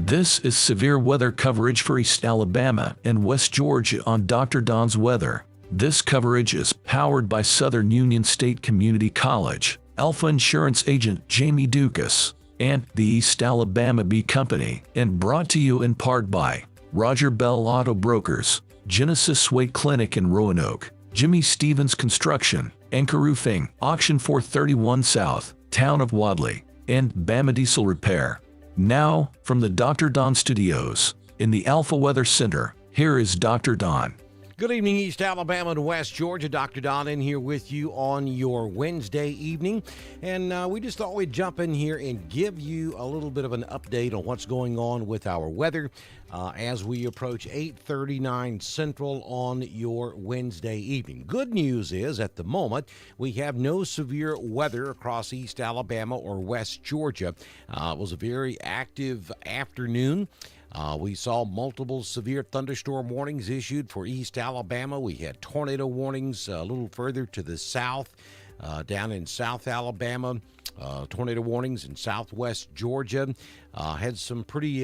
This is severe weather coverage for East Alabama and West Georgia on Dr. Don's Weather. This coverage is powered by Southern Union State Community College, Alpha Insurance agent Jamie Dukas, and the East Alabama Bee Company, and brought to you in part by Roger Bell Auto Brokers, Genesis Way Clinic in Roanoke, Jimmy Stevens Construction, Anchor Roofing, Auction 431 South, Town of Wadley, and Bama Diesel Repair. Now, from the Dr. Don Studios, in the Alpha Weather Center, here is Dr. Don. Good evening, East Alabama and West Georgia. Dr. Don in here with you on your Wednesday evening. And we just thought we'd jump in here and give you a little bit of an update on what's going on with our weather as we approach 8:39 Central on your Wednesday evening. Good news is, at the moment, we have no severe weather across East Alabama or West Georgia. It was a very active afternoon. We saw multiple severe thunderstorm warnings issued for East Alabama. We had tornado warnings a little further to the south, down in South Alabama. Tornado warnings in Southwest Georgia. Had some pretty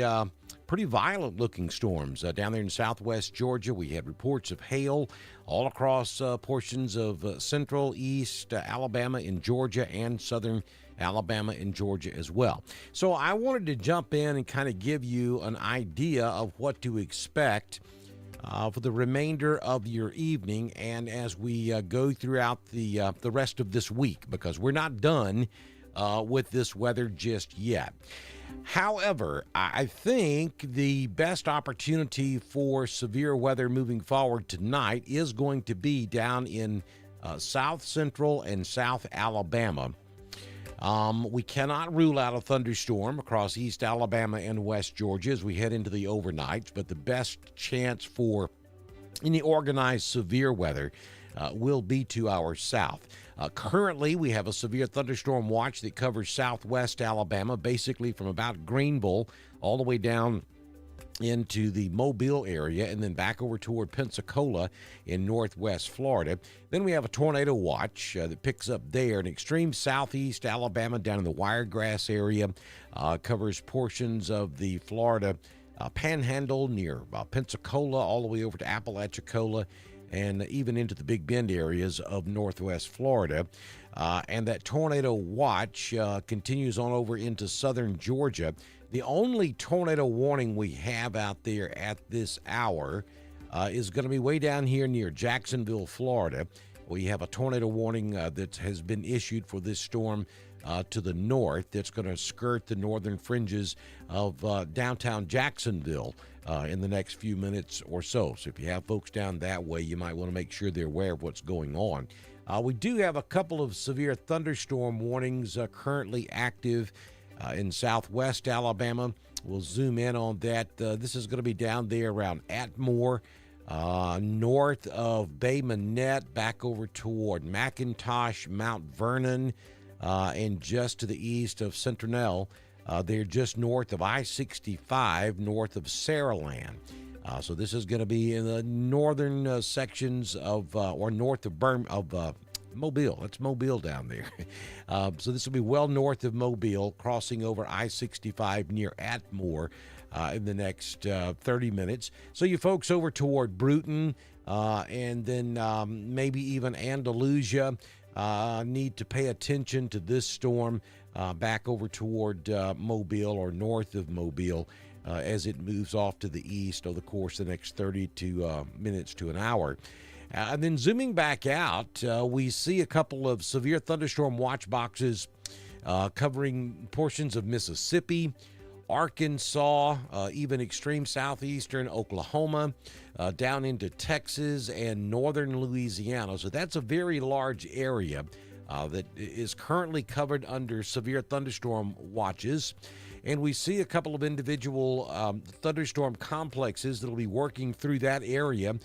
violent-looking storms down there in Southwest Georgia. We had reports of hail all across portions of Central, East Alabama in Georgia, and Southern Alabama and Georgia as well. So I wanted to jump in and kind of give you an idea of what to expect for the remainder of your evening and as we go throughout the rest of this week, because we're not done with this weather just yet. However, I think the best opportunity for severe weather moving forward tonight is going to be down in South Central and South Alabama. We cannot rule out a thunderstorm across East Alabama and West Georgia as we head into the overnights, but the best chance for any organized severe weather will be to our south. Currently, we have a severe thunderstorm watch that covers southwest Alabama, basically from about Greenville all the way down into the Mobile area and then back over toward Pensacola in northwest Florida. Then we have a tornado watch that picks up there in extreme southeast Alabama down in the Wiregrass area, covers portions of the Florida panhandle near Pensacola all the way over to Apalachicola and even into the Big Bend areas of northwest Florida. And that tornado watch continues on over into southern Georgia. The only tornado warning we have out there at this hour is going to be way down here near Jacksonville, Florida. We have a tornado warning that has been issued for this storm to the north that's going to skirt the northern fringes of downtown Jacksonville in the next few minutes or so. So if you have folks down that way, you might want to make sure they're aware of what's going on. We do have a couple of severe thunderstorm warnings currently active in southwest Alabama. We'll zoom in on that. This is going to be down there around Atmore, north of Bay Minette, back over toward McIntosh, Mount Vernon, and just to the east of Centinel. They're just north of I-65, north of Saraland. So this is going to be in the northern sections of, or north of Mobile. That's Mobile down there. So this will be well north of Mobile, crossing over I-65 near Atmore in the next 30 minutes. So you folks over toward Bruton and then maybe even Andalusia need to pay attention to this storm back over toward Mobile or north of Mobile as it moves off to the east over the course of the next 30 minutes to an hour. And then zooming back out, we see a couple of severe thunderstorm watch boxes covering portions of Mississippi, Arkansas, even extreme southeastern Oklahoma, down into Texas and northern Louisiana. So that's a very large area that is currently covered under severe thunderstorm watches. And we see a couple of individual thunderstorm complexes that will be working through that area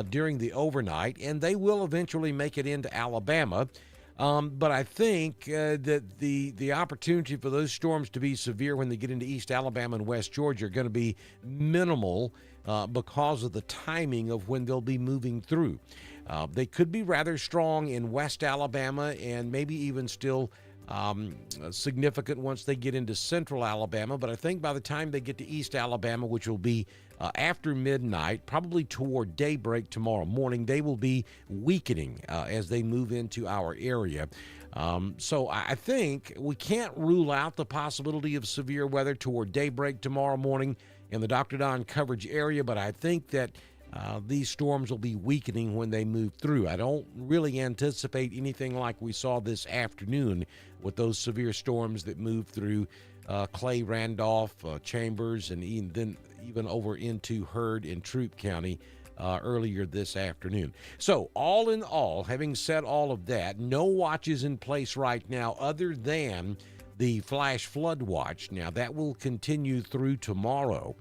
during the overnight, and they will eventually make it into Alabama. But I think that the opportunity for those storms to be severe when they get into East Alabama and West Georgia are going to be minimal because of the timing of when they'll be moving through. They could be rather strong in West Alabama and maybe even still significant once they get into central Alabama. But I think by the time they get to East Alabama, which will be after midnight, probably toward daybreak tomorrow morning, they will be weakening as they move into our area. So I think we can't rule out the possibility of severe weather toward daybreak tomorrow morning in the Dr. Don coverage area, but I think that these storms will be weakening when they move through. I don't really anticipate anything like we saw this afternoon with those severe storms that moved through Clay, Randolph, Chambers, and even over into Heard and Troup County earlier this afternoon. So all in all, having said all of that, no watches in place right now other than the flash flood watch. Now that will continue through tomorrow.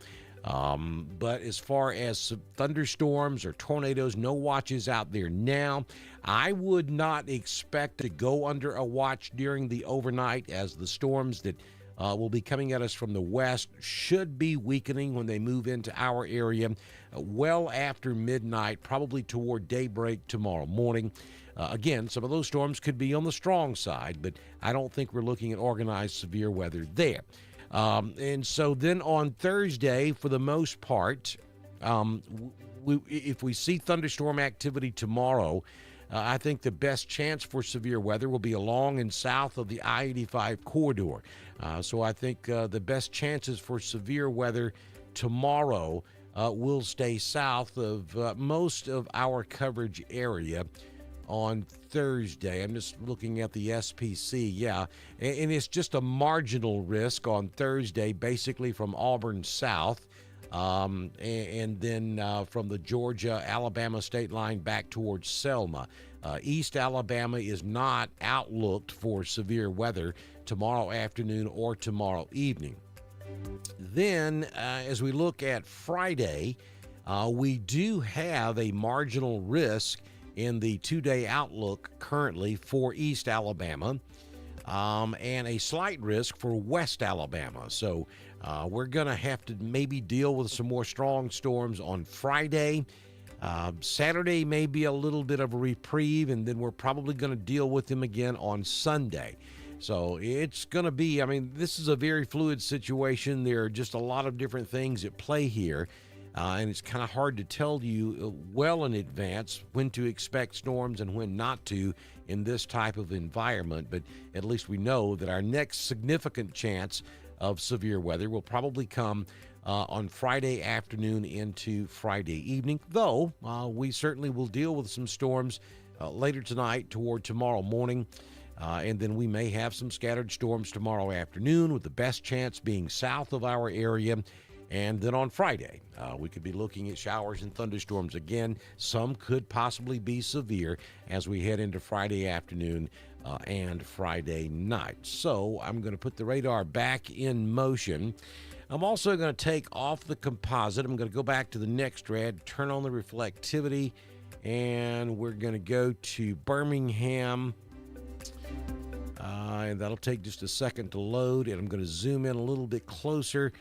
But as far as thunderstorms or tornadoes, no watches out there now. I would not expect to go under a watch during the overnight, as the storms that will be coming at us from the west should be weakening when they move into our area well after midnight, probably toward daybreak tomorrow morning. Again, some of those storms could be on the strong side, but I don't think we're looking at organized severe weather there. And so then on Thursday, for the most part, if we see thunderstorm activity tomorrow, I think the best chance for severe weather will be along and south of the I-85 corridor. So I think the best chances for severe weather tomorrow will stay south of most of our coverage area on Thursday. I'm just looking at the SPC, yeah, and it's just a marginal risk on Thursday, basically from Auburn south, and then from the Georgia-Alabama state line back towards Selma. East Alabama is not outlooked for severe weather tomorrow afternoon or tomorrow evening. Then, as we look at Friday, we do have a marginal risk in the two-day outlook currently for East Alabama, and a slight risk for West Alabama. So we're going to have to maybe deal with some more strong storms on Friday. Saturday may be a little bit of a reprieve, and then we're probably going to deal with them again on Sunday. So it's going to be, this is a very fluid situation. There are just a lot of different things at play here. And it's kind of hard to tell you well in advance when to expect storms and when not to in this type of environment. But at least we know that our next significant chance of severe weather will probably come on Friday afternoon into Friday evening, though we certainly will deal with some storms later tonight toward tomorrow morning. And then we may have some scattered storms tomorrow afternoon, with the best chance being south of our area. And then on Friday, we could be looking at showers and thunderstorms again. Some could possibly be severe as we head into Friday afternoon and Friday night. So I'm going to put the radar back in motion. I'm also going to take off the composite. I'm going to go back to the NextRad, turn on the reflectivity, and we're going to go to Birmingham. And that'll take just a second to load, and I'm going to zoom in a little bit closer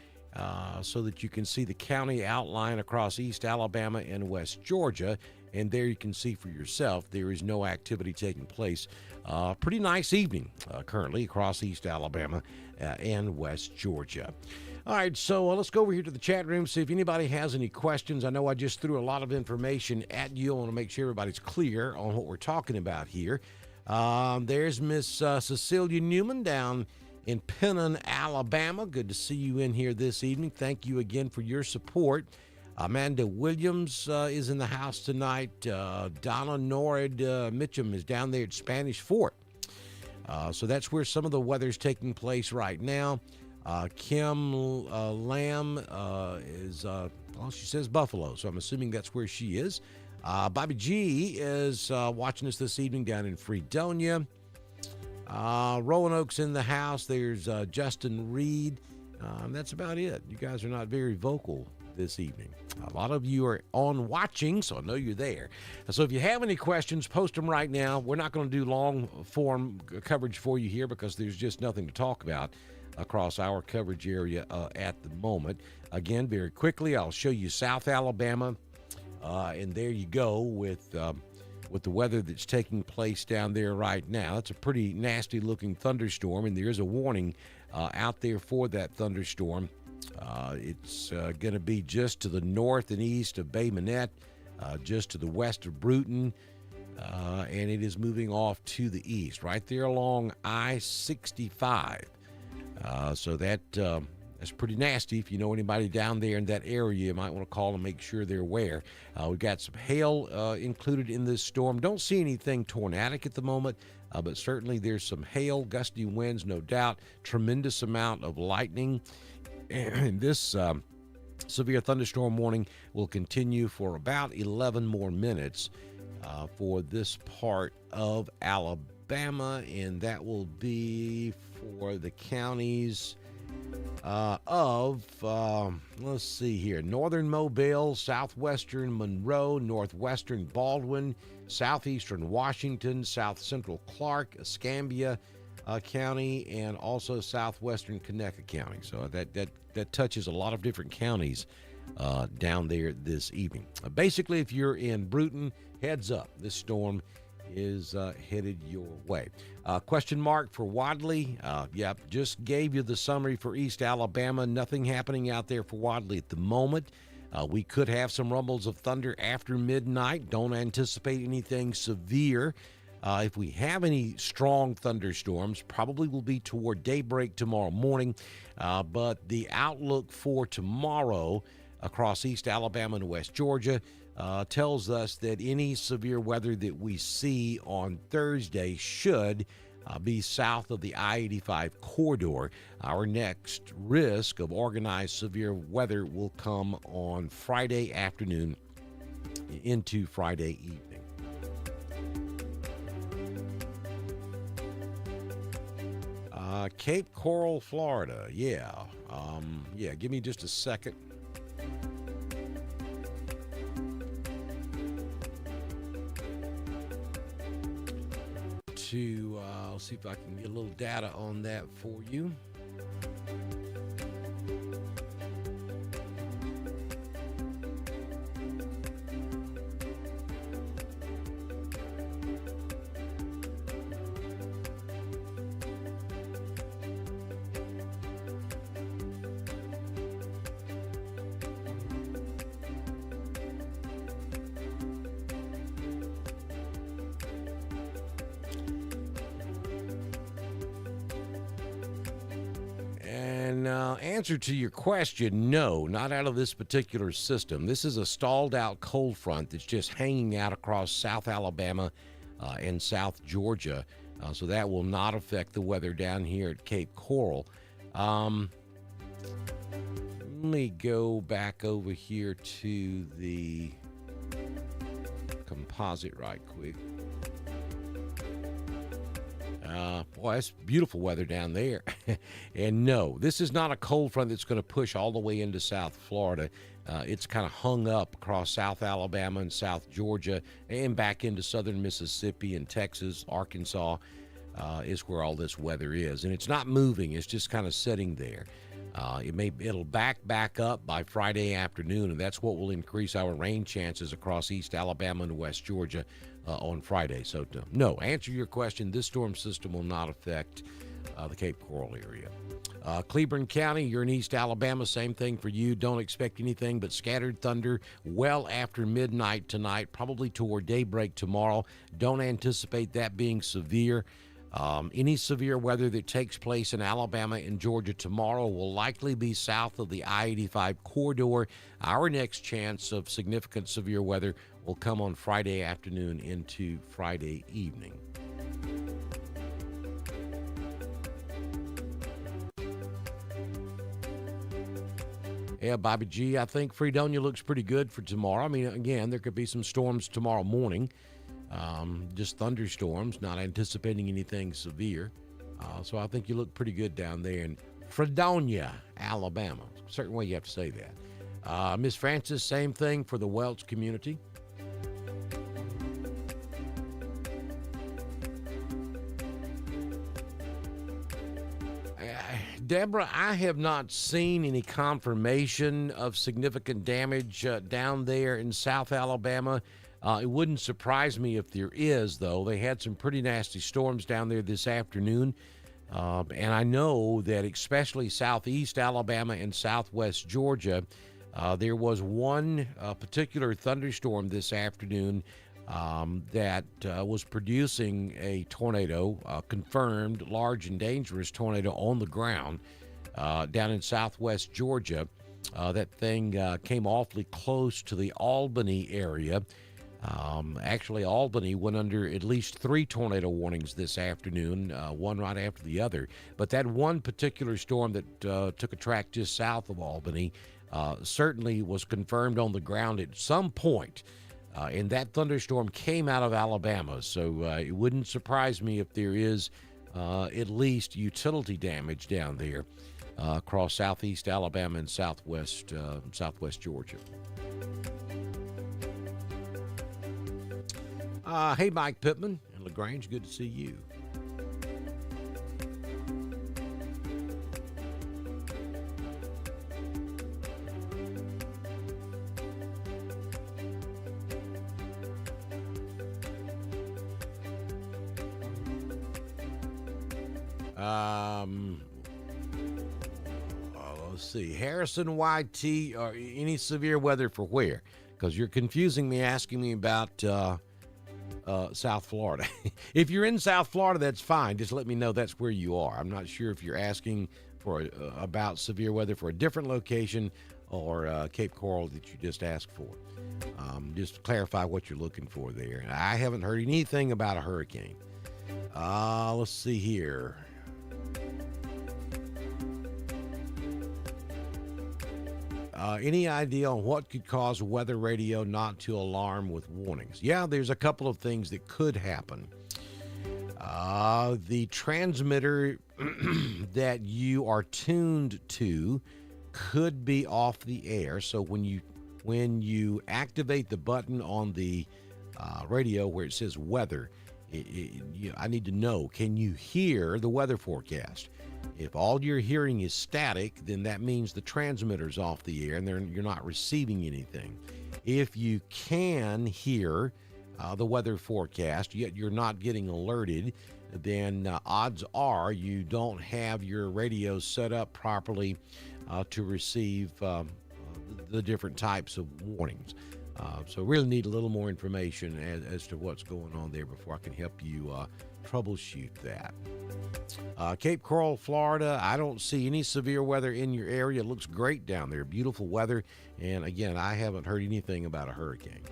so that you can see the county outline across East Alabama and West Georgia. And there you can see for yourself there is no activity taking place. Pretty nice evening currently across East Alabama and West Georgia. All right, so let's go over here to the chat room, see if anybody has any questions. I know I just threw a lot of information at you. I want to make sure everybody's clear on what we're talking about here. There's Miss Cecilia Newman down in Pennon, Alabama. Good to see you in here this evening. Thank you again for your support. Amanda Williams is in the house tonight. Donna Norrid Mitchum is down there at Spanish Fort. So that's where some of the weather's taking place right now. Kim Lamb is, she says Buffalo, so I'm assuming that's where she is. Bobby G is watching us this evening down in Fredonia. Roanoke's in the house. There's Justin Reed. That's about it. You guys are not very vocal this evening. A lot of you are on watching, so I know you're there. So if you have any questions, post them right now. We're not going to do long form coverage for you here because there's just nothing to talk about across our coverage area at the moment. Again, very quickly, I'll show you South Alabama. And there you go with with the weather that's taking place down there right now. That's a pretty nasty looking thunderstorm, and there is a warning out there for that thunderstorm. It's going to be just to the north and east of Bay Minette, just to the west of Bruton, and it is moving off to the east, right there along I-65. So that's pretty nasty. If you know anybody down there in that area, you might want to call and make sure they're aware. We've got some hail included in this storm. Don't see anything tornadic at the moment, but certainly there's some hail, gusty winds, no doubt. Tremendous amount of lightning. And this severe thunderstorm warning will continue for about 11 more minutes for this part of Alabama, and that will be for the counties let's see here, northern Mobile, southwestern Monroe, northwestern Baldwin, southeastern Washington, south central Clark, Escambia County, and also southwestern Conecuh County. So that touches a lot of different counties down there this evening. Basically, if you're in Bruton, heads up, this storm is headed your way. Question mark for Wadley. Yep, just gave you the summary for East Alabama. Nothing happening out there for Wadley at the moment. We could have some rumbles of thunder after midnight. Don't anticipate anything severe. If we have any strong thunderstorms, probably will be toward daybreak tomorrow morning. But the outlook for tomorrow across East Alabama and West Georgia tells us that any severe weather that we see on Thursday should be south of the I-85 corridor. Our next risk of organized severe weather will come on Friday afternoon into Friday evening. Cape Coral, Florida. Yeah, give me just a second. I'll see if I can get a little data on that for you. Answer to your question, no, not out of this particular system. This is a stalled out cold front that's just hanging out across South Alabama and South Georgia. So that will not affect the weather down here at Cape Coral. Let me go back over here to the composite right quick. Boy, that's beautiful weather down there. And no, this is not a cold front that's going to push all the way into South Florida. It's kind of hung up across South Alabama and South Georgia and back into southern Mississippi and Texas, Arkansas is where all this weather is. And it's not moving. It's just kind of sitting there. It'll back up by Friday afternoon, and that's what will increase our rain chances across East Alabama and West Georgia on Friday. So, no, answer your question, this storm system will not affect the Cape Coral area. Cleburne County, you're in East Alabama, same thing for you. Don't expect anything but scattered thunder well after midnight tonight, probably toward daybreak tomorrow. Don't anticipate that being severe. Any severe weather that takes place in Alabama and Georgia tomorrow will likely be south of the I-85 corridor. Our next chance of significant severe weather will come on Friday afternoon into Friday evening. Yeah, Bobby G, I think Fredonia looks pretty good for tomorrow. I mean, again, there could be some storms tomorrow morning. Just thunderstorms, not anticipating anything severe. So I think you look pretty good down there in Fredonia, Alabama. Certain way you have to say that. Miss Francis, same thing for the Welch community. Deborah, I have not seen any confirmation of significant damage down there in South Alabama. It wouldn't surprise me if there is, though. They had some pretty nasty storms down there this afternoon. And I know that especially southeast Alabama and southwest Georgia, there was one particular thunderstorm this afternoon that was producing a tornado, confirmed large and dangerous tornado on the ground down in southwest Georgia. That thing came awfully close to the Albany area. Actually, Albany went under at least 3 tornado warnings this afternoon, one right after the other. But that one particular storm that took a track just south of Albany certainly was confirmed on the ground at some point. And that thunderstorm came out of Alabama. So it wouldn't surprise me if there is at least utility damage down there across southeast Alabama and southwest Georgia. Hey, Mike Pittman and LaGrange, good to see you. Let's see. Harrison YT, or any severe weather for where? Because you're confusing me, asking me about South Florida. If you're in South Florida, that's fine. Just let me know that's where you are. I'm not sure if you're asking for about severe weather for a different location or Cape Coral that you just asked for. Just to clarify what you're looking for there. I haven't heard anything about a hurricane. Let's see here. Any idea on what could cause weather radio not to alarm with warnings? Yeah, there's a couple of things that could happen. The transmitter that you are tuned to could be off the air. So when you activate the button on the radio where it says weather, I need to know, can you hear the weather forecast? If all you're hearing is static, then that means the transmitter's off the air and you're not receiving anything. If you can hear the weather forecast, yet you're not getting alerted, then odds are you don't have your radio set up properly to receive the different types of warnings. So really need a little more information as to what's going on there before I can help you troubleshoot that. Cape Coral, Florida, I don't see any severe weather in your area. It looks great down there. Beautiful weather. And again, I haven't heard anything about a hurricane.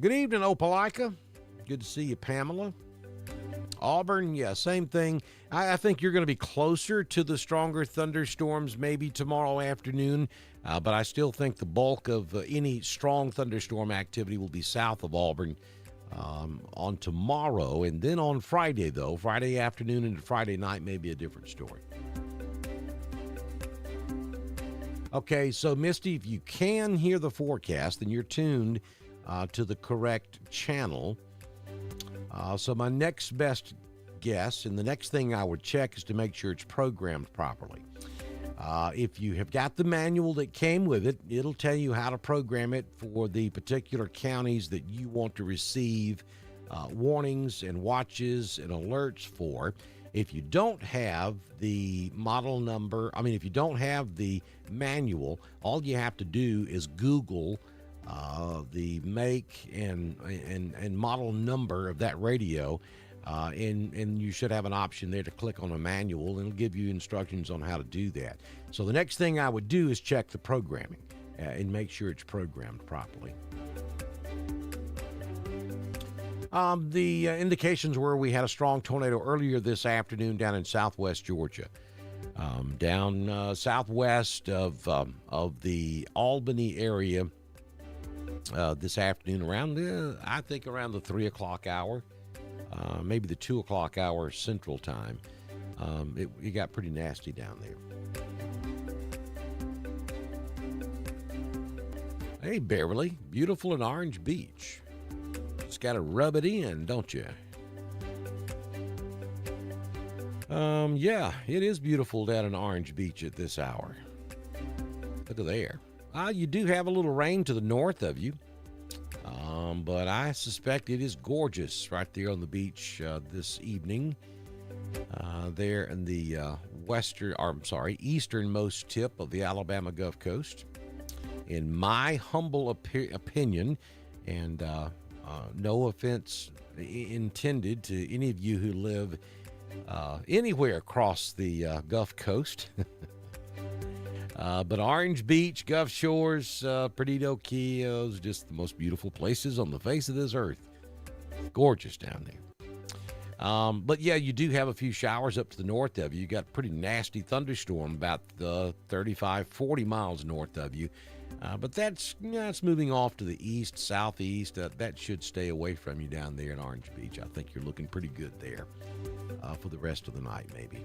Good evening, Opelika. Good to see you, Pamela. Auburn, yeah, same thing. I think you're going to be closer to the stronger thunderstorms maybe tomorrow afternoon, but I still think the bulk of any strong thunderstorm activity will be south of Auburn on tomorrow. And then on Friday, though, Friday afternoon into Friday night may be a different story. Okay, so Misty, if you can hear the forecast, then you're tuned to the correct channel. So my next best guess, and the next thing I would check, is to make sure it's programmed properly. If you have got the manual that came with it, it'll tell you how to program it for the particular counties that you want to receive warnings and watches and alerts for. If you don't have the model number, if you don't have the manual, all you have to do is Google the make and model number of that radio, and you should have an option there to click on a manual, and it'll give you instructions on how to do that. So the next thing I would do is check the programming and make sure it's programmed properly. The indications were we had a strong tornado earlier this afternoon down in southwest Georgia, down southwest of the Albany area. This afternoon around, I think around the 3 o'clock hour, maybe the 2 o'clock hour Central Time. It got pretty nasty down there. Hey, Beverly, beautiful in Orange Beach. Just got to rub it in, don't you? Yeah, it is beautiful down in Orange Beach at this hour. Look at there. You do have a little rain to the north of you. But I suspect it is gorgeous right there on the beach this evening. There in the easternmost tip of the Alabama Gulf Coast. In my humble opinion, and no offense intended to any of you who live anywhere across the Gulf Coast, but Orange Beach, Gulf Shores, Perdido Key, just the most beautiful places on the face of this earth. Gorgeous down there. But yeah, you do have a few showers up to the north of you. You got a pretty nasty thunderstorm about 35, 40 miles north of you. But that's moving off to the east, southeast. That should stay away from you down there in Orange Beach. I think you're looking pretty good there for the rest of the night, maybe.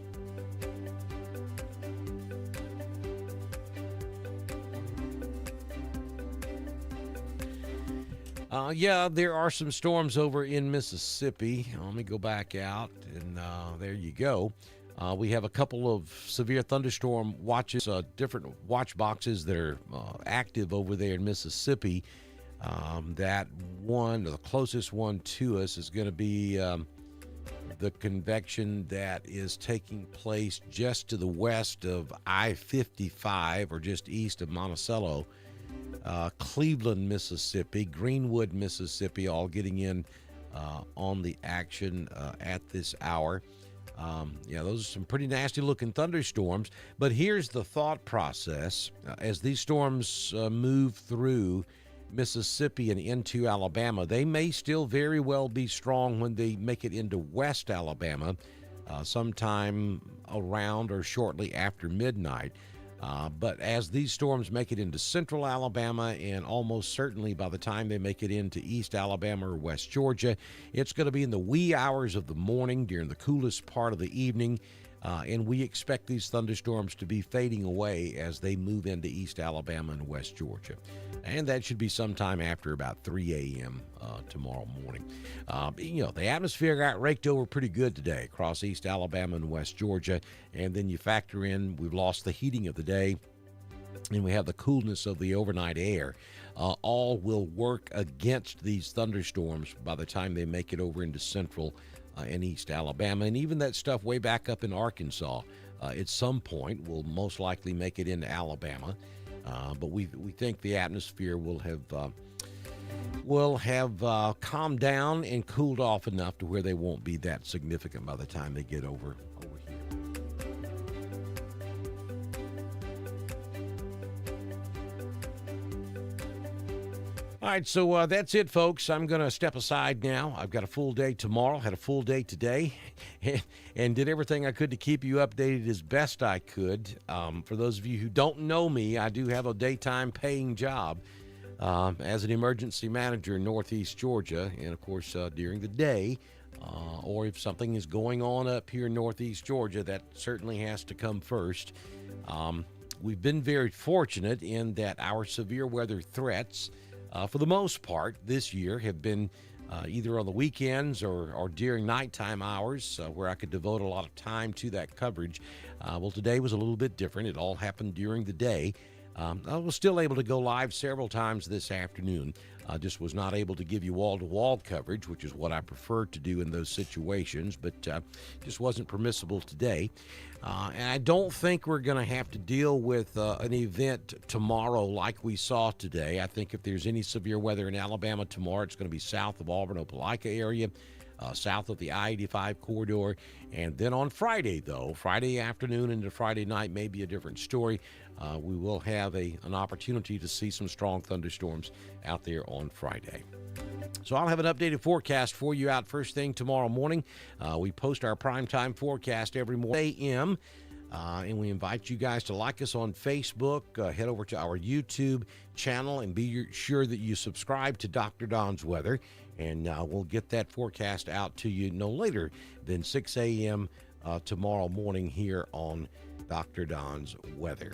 Yeah, there are some storms over in Mississippi. Let me go back out, and there you go. We have a couple of severe thunderstorm watches, different watch boxes that are active over there in Mississippi. That one, or the closest one to us, is going to be the convection that is taking place just to the west of I-55, or just east of Monticello. Cleveland, Mississippi, Greenwood, Mississippi, all getting in on the action at this hour. Yeah, those are some pretty nasty looking thunderstorms, but here's the thought process. As these storms move through Mississippi and into Alabama, they may still very well be strong when they make it into West Alabama sometime around or shortly after midnight. But as these storms make it into central Alabama, and almost certainly by the time they make it into East Alabama or West Georgia, it's going to be in the wee hours of the morning during the coolest part of the evening. And we expect these thunderstorms to be fading away as they move into East Alabama and West Georgia. And that should be sometime after about 3 a.m. Tomorrow morning. The atmosphere got raked over pretty good today across East Alabama and West Georgia. And then you factor in, we've lost the heating of the day, and we have the coolness of the overnight air. All will work against these thunderstorms by the time they make it over into central and East Alabama, and even that stuff way back up in Arkansas at some point will most likely make it into Alabama. But we think the atmosphere will have calmed down and cooled off enough to where they won't be that significant by the time they get over here. All right, so that's it, folks. I'm going to step aside now. I've got a full day tomorrow, had a full day today, and did everything I could to keep you updated as best I could. For those of you who don't know me, I do have a daytime paying job as an emergency manager in Northeast Georgia. And, of course, during the day, or if something is going on up here in Northeast Georgia, that certainly has to come first. We've been very fortunate in that our severe weather threats, for the most part, this year have been either on the weekends or during nighttime hours where I could devote a lot of time to that coverage. Well, today was a little bit different. It all happened during the day. I was still able to go live several times this afternoon. Just was not able to give you wall-to-wall coverage, which is what I prefer to do in those situations, but just wasn't permissible today. And I don't think we're going to have to deal with an event tomorrow like we saw today. I think if there's any severe weather in Alabama tomorrow, it's going to be south of Auburn-Opelika area, south of the I-85 corridor. And then on Friday, though, Friday afternoon into Friday night may be a different story. We will have an opportunity to see some strong thunderstorms out there on Friday. So I'll have an updated forecast for you out first thing tomorrow morning. We post our primetime forecast every morning, a.m., and we invite you guys to like us on Facebook, head over to our YouTube channel, and be sure that you subscribe to Dr. Don's Weather, and we'll get that forecast out to you no later than 6 a.m. Tomorrow morning here on Dr. Don's Weather.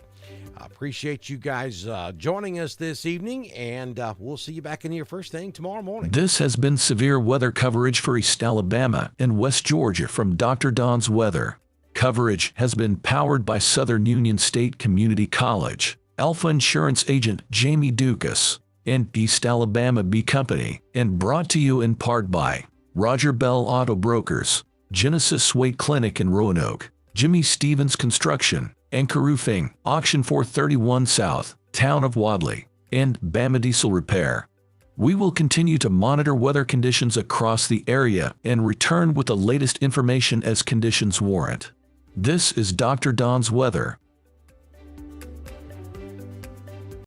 I appreciate you guys joining us this evening, and we'll see you back in here first thing tomorrow morning. This has been severe weather coverage for East Alabama and West Georgia from Dr. Don's Weather. Coverage has been powered by Southern Union State Community College. Alpha Insurance Agent Jamie Dukas. and East Alabama Bee Company, and brought to you in part by Roger Bell Auto Brokers, Genesis Weight Clinic in Roanoke, Jimmy Stevens Construction, Anchor Roofing, Auction 431 South, Town of Wadley, and Bama Diesel Repair. We will continue to monitor weather conditions across the area and return with the latest information as conditions warrant. This is Dr. Don's Weather.